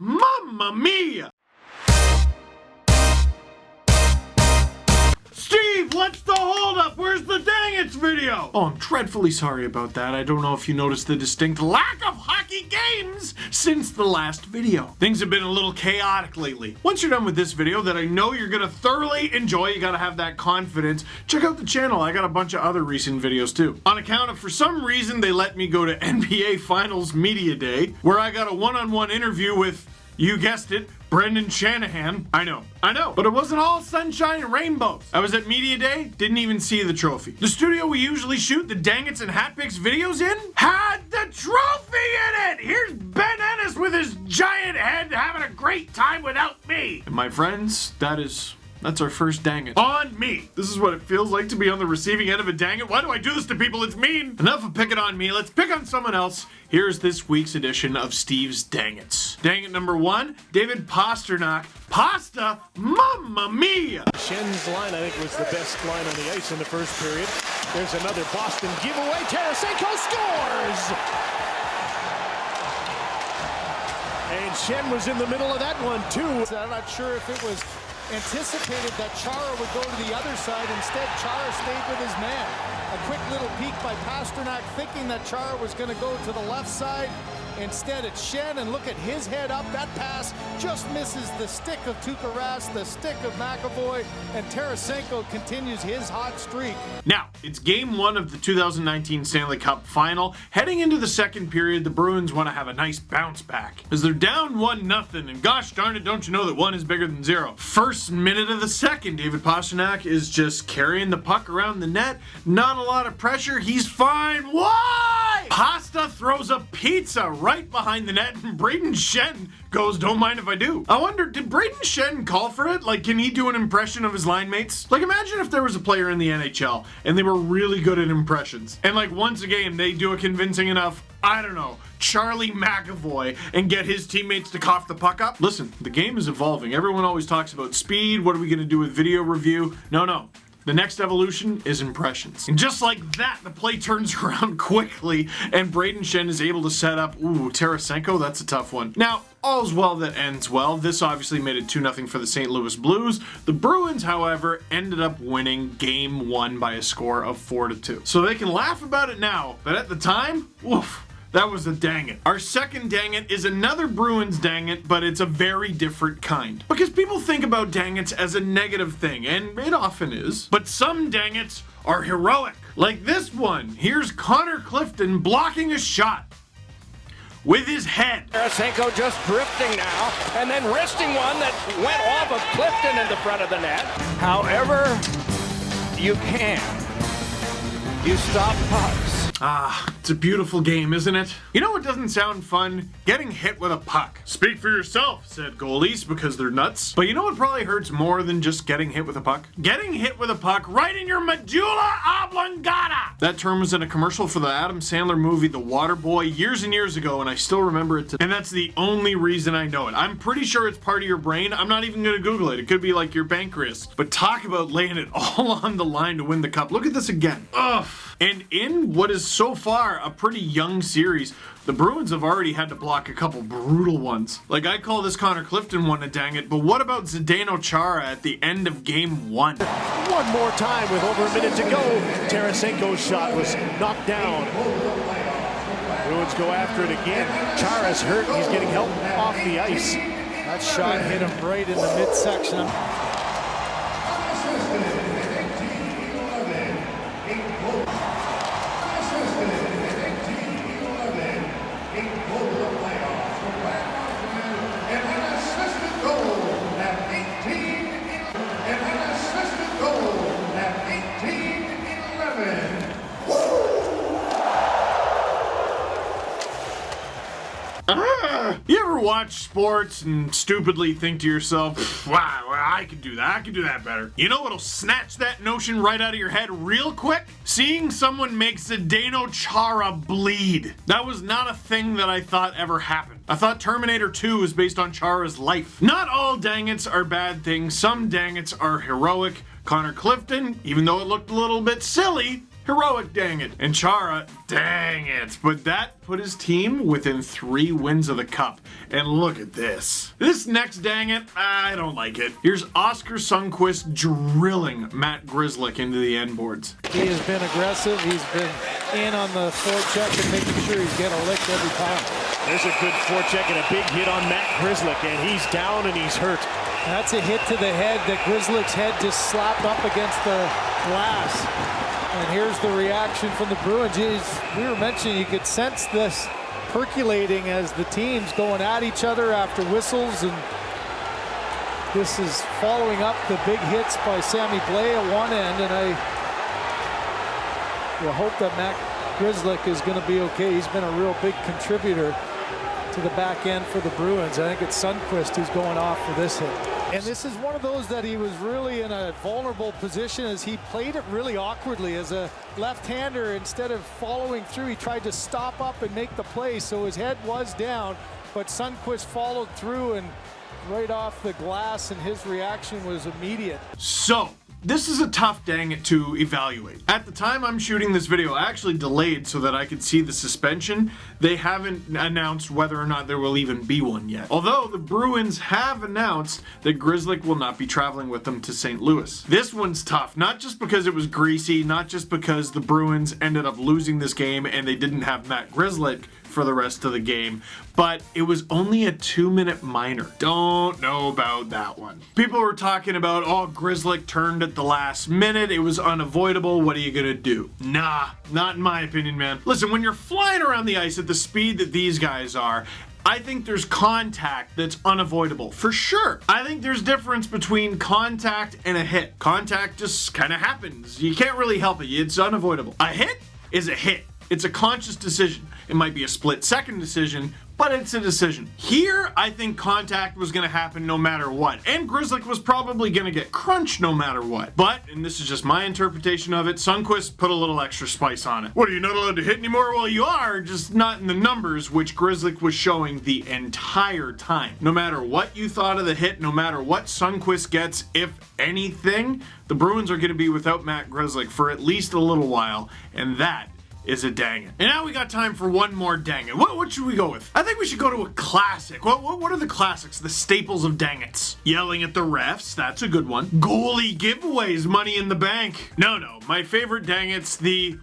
Mamma mia! Steve, what's the holdup? Where's the dang it's video? Oh, I'm dreadfully sorry about that. I don't know if you noticed the distinct lack of hockey games since the last video. Things have been a little chaotic lately. Once you're done with this video that I know you're gonna thoroughly enjoy, you gotta have that confidence, check out the channel. I got a bunch of other recent videos too. On account of, for some reason, they let me go to NBA Finals Media Day, where I got a one-on-one interview with, you guessed it, Brayden Schenn. I know. But it wasn't all sunshine and rainbows. I was at Media Day, didn't even see the trophy. The studio we usually shoot the Dangits and Hat Picks videos in had the trophy in it! Here's Ben Ennis with his giant head having a great time without me! And my friends, that's our first dang it. On me! This is what it feels like to be on the receiving end of a dang it. Why do I do this to people? It's mean! Enough of picking on me. Let's pick on someone else. Here's this week's edition of Steve's Dang It's. Dang it number 1, David Pastrnak. Pasta, mamma mia! Schenn's line, I think, was the best line on the ice in the first period. There's another Boston giveaway. Tarasenko scores! And Schenn was in the middle of that one, too. I'm not sure if it was anticipated that Chára would go to the other side. Instead, Chára stayed with his man. A quick little peek by Pastrnak, thinking that Chára was going to go to the left side. Instead, it's Schenn, and look at his head up. That pass just misses the stick of Tuukka Rask, the stick of McAvoy, and Tarasenko continues his hot streak. Now, it's game 1 of the 2019 Stanley Cup Final. Heading into the second period, the Bruins want to have a nice bounce back, as they're down 1-0, and gosh darn it, don't you know that 1 is bigger than 0. First minute of the second, David Pastrnak is just carrying the puck around the net. Not a lot of pressure, he's fine. Why? Pasta throws a pizza right behind the net, and Brayden Schenn goes, don't mind if I do. I wonder, did Brayden Schenn call for it? Like, can he do an impression of his line mates? Like, imagine if there was a player in the NHL and they were really good at impressions, and like once a game they do a convincing enough, I don't know, Charlie McAvoy, and get his teammates to cough the puck up. Listen, the game is evolving. Everyone always talks about speed. What are we gonna do with video review? No. The next evolution is impressions. And just like that, the play turns around quickly, and Brayden Schenn is able to set up, Tarasenko, that's a tough one. Now, all's well that ends well. This obviously made it 2-0 for the St. Louis Blues. The Bruins, however, ended up winning game 1 by a score of 4-2. So they can laugh about it now, but at the time, oof. That was a dang it. Our second dang it is another Bruins dang it, but it's a very different kind. Because people think about dang it's as a negative thing, and it often is. But some dang it's are heroic. Like this one. Here's Connor Clifton blocking a shot with his head. Tarasenko just drifting now, and then wristing one that went off of Clifton in the front of the net. However you can, you stop pucks. It's a beautiful game, isn't it? You know what doesn't sound fun? Getting hit with a puck. Speak for yourself, said goalies, because they're nuts. But you know what probably hurts more than just getting hit with a puck? Getting hit with a puck right in your medulla oblongata! That term was in a commercial for the Adam Sandler movie The Waterboy years and years ago, and I still remember it today. And that's the only reason I know it. I'm pretty sure it's part of your brain. I'm not even gonna Google it. It could be like your pancreas. But talk about laying it all on the line to win the cup. Look at this again. Ugh. And in what is so far a pretty young series, the Bruins have already had to block a couple brutal ones. Like, I call this Connor Clifton one a dang it, but what about Zdeno Chára at the end of game 1? One more time with over a minute to go. Tarasenko's shot was knocked down. Bruins go after it again. Chára's hurt. He's getting help off the ice. That shot hit him right in the midsection. You ever watch sports and stupidly think to yourself, wow, I could do that. I could do that better. You know what'll snatch that notion right out of your head real quick? Seeing someone make Zdeno Chára bleed. That was not a thing that I thought ever happened. I thought Terminator 2 was based on Chára's life. Not all dang-its are bad things. Some dang-its are heroic. Connor Clifton, even though it looked a little bit silly, Heroic, dang it. And Chára, dang it. But that put his team within 3 wins of the cup. And look at this. This next dang it, I don't like it. Here's Oskar Sundqvist drilling Matt Grzelcyk into the end boards. He has been aggressive. He's been in on the forecheck and making sure he's getting a lick every time. There's a good forecheck and a big hit on Matt Grzelcyk, and he's down and he's hurt. That's a hit to the head that Grzelcyk's head just slapped up against the glass. And here's the reaction from the Bruins. We were mentioning you could sense this percolating as the teams going at each other after whistles, and this is following up the big hits by Sammy Blais at one end, and I will hope that Matt Grzelcyk is going to be okay. He's been a real big contributor to the back end for the Bruins. I think it's Sundqvist who's going off for this hit. And this is one of those that he was really in a vulnerable position as he played it really awkwardly. As a left-hander, instead of following through, he tried to stop up and make the play, so his head was down, but Sundqvist followed through and right off the glass, and his reaction was immediate. So, this is a tough dang it to evaluate. At the time I'm shooting this video, I actually delayed so that I could see the suspension. They haven't announced whether or not there will even be one yet. Although the Bruins have announced that Grzelcyk will not be traveling with them to St. Louis. This one's tough, not just because it was greasy, not just because the Bruins ended up losing this game and they didn't have Matt Grzelcyk for the rest of the game, but it was only a 2-minute minor. Don't know about that one. People were talking about, oh, Grzelcyk turned at the last minute, it was unavoidable, what are you gonna do? Nah, not in my opinion, man. Listen, when you're flying around the ice at the speed that these guys are, I think there's contact that's unavoidable, for sure. I think there's difference between contact and a hit. Contact just kind of happens. You can't really help it, it's unavoidable. A hit is a hit. It's a conscious decision. It might be a split-second decision, but it's a decision. Here, I think contact was gonna happen no matter what, and Grzelcyk was probably gonna get crunched no matter what. But, and this is just my interpretation of it, Sundqvist put a little extra spice on it. What, are you not allowed to hit anymore? Well, you are, just not in the numbers, which Grzelcyk was showing the entire time. No matter what you thought of the hit, no matter what Sundqvist gets, if anything, the Bruins are gonna be without Matt Grzelcyk for at least a little while, and that is a dang it. And now we got time for one more dang it. What should we go with? I think we should go to a classic. What are the classics? The staples of dang it's. Yelling at the refs, that's a good one. Goalie giveaways, money in the bank. No, my favorite dang it's the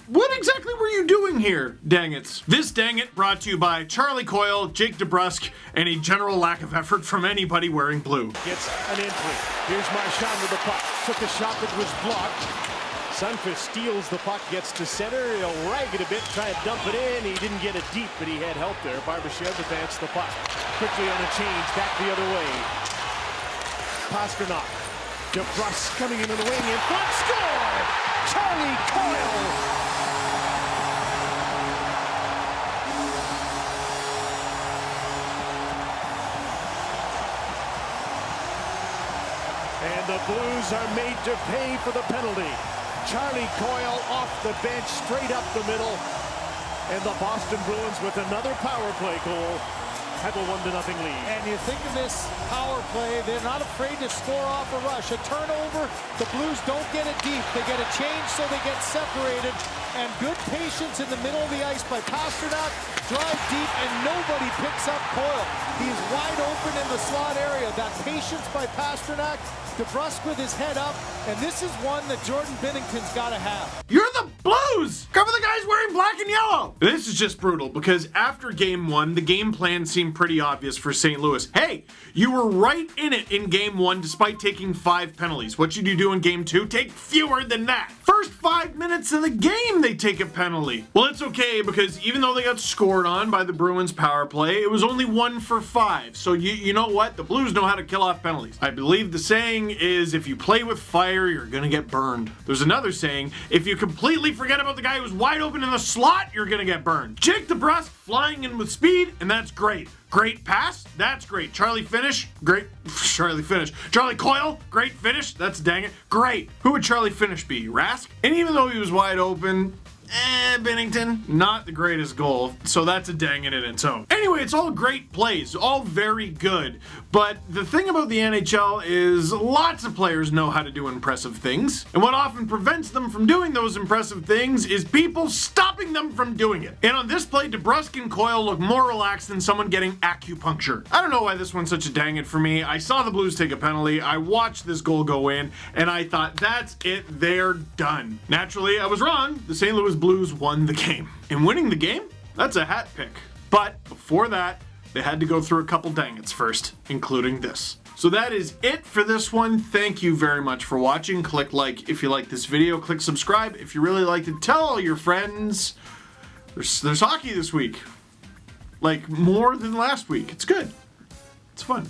what exactly were you doing here, dang it's? This dang it brought to you by Charlie Coyle, Jake DeBrusk, and a general lack of effort from anybody wearing blue. Gets an entry. Here's Marchand with the puck. Took a shot that was blocked. Sundqvist steals the puck, gets to center, he'll rag it a bit, try and dump it in. He didn't get it deep, but he had help there. Barbashev advanced the puck. Quickly on a change, back the other way. Pastrnak. DeBrusk coming in the wing, in front, score! Charlie Coyle! And the Blues are made to pay for the penalty. Charlie Coyle off the bench, straight up the middle. And the Boston Bruins with another power play goal have a 1-0 lead. And you think of this power play, they're not afraid to score off a rush. A turnover, the Blues don't get it deep. They get a change so they get separated. And good patience in the middle of the ice by Pastrnak. Drive deep and nobody picks up Coyle. He's wide open in the slot area. That patience by Pastrnak. DeBrusk with his head up, and this is one that Jordan Binnington's got to have. You're the Blues! Cover the guys wearing black and yellow! This is just brutal, because after game one, the game plan seemed pretty obvious for St. Louis. Hey, you were right in it in game one despite taking 5 penalties. What should you do in game 2? Take fewer than that. First 5 minutes of the game, they take a penalty. Well, it's okay, because even though they got scored on by the Bruins power play, it was only 1 for 5. So you know what? The Blues know how to kill off penalties. I believe the saying is, if you play with fire, you're gonna get burned. There's another saying, if you completely forget about the guy who's wide open in the slot, you're gonna get burned. Jake DeBrusk flying in with speed, and that's great. Great pass, that's great. Charlie finish, great. Charlie finish. Charlie Coyle, great finish, that's dang it. Great. Who would Charlie finish be? Rask? And even though he was wide open, Bennington, not the greatest goal, so that's a dang in its own. Anyway, it's all great plays, all very good, but the thing about the NHL is lots of players know how to do impressive things, and what often prevents them from doing those impressive things is people stopping them from doing it. And on this play, DeBrusk and Coyle look more relaxed than someone getting acupuncture. I don't know why this one's such a dang it for me. I saw the Blues take a penalty, I watched this goal go in, and I thought, that's it, they're done. Naturally, I was wrong. The St. Louis Blues won the game. And winning the game? That's a hat pick. But before that, they had to go through a couple dang-its first, including this. So that is it for this one. Thank you very much for watching. Click like if you like this video. Click subscribe if you really liked it. Tell all your friends. There's hockey this week. Like, more than last week. It's good. It's fun.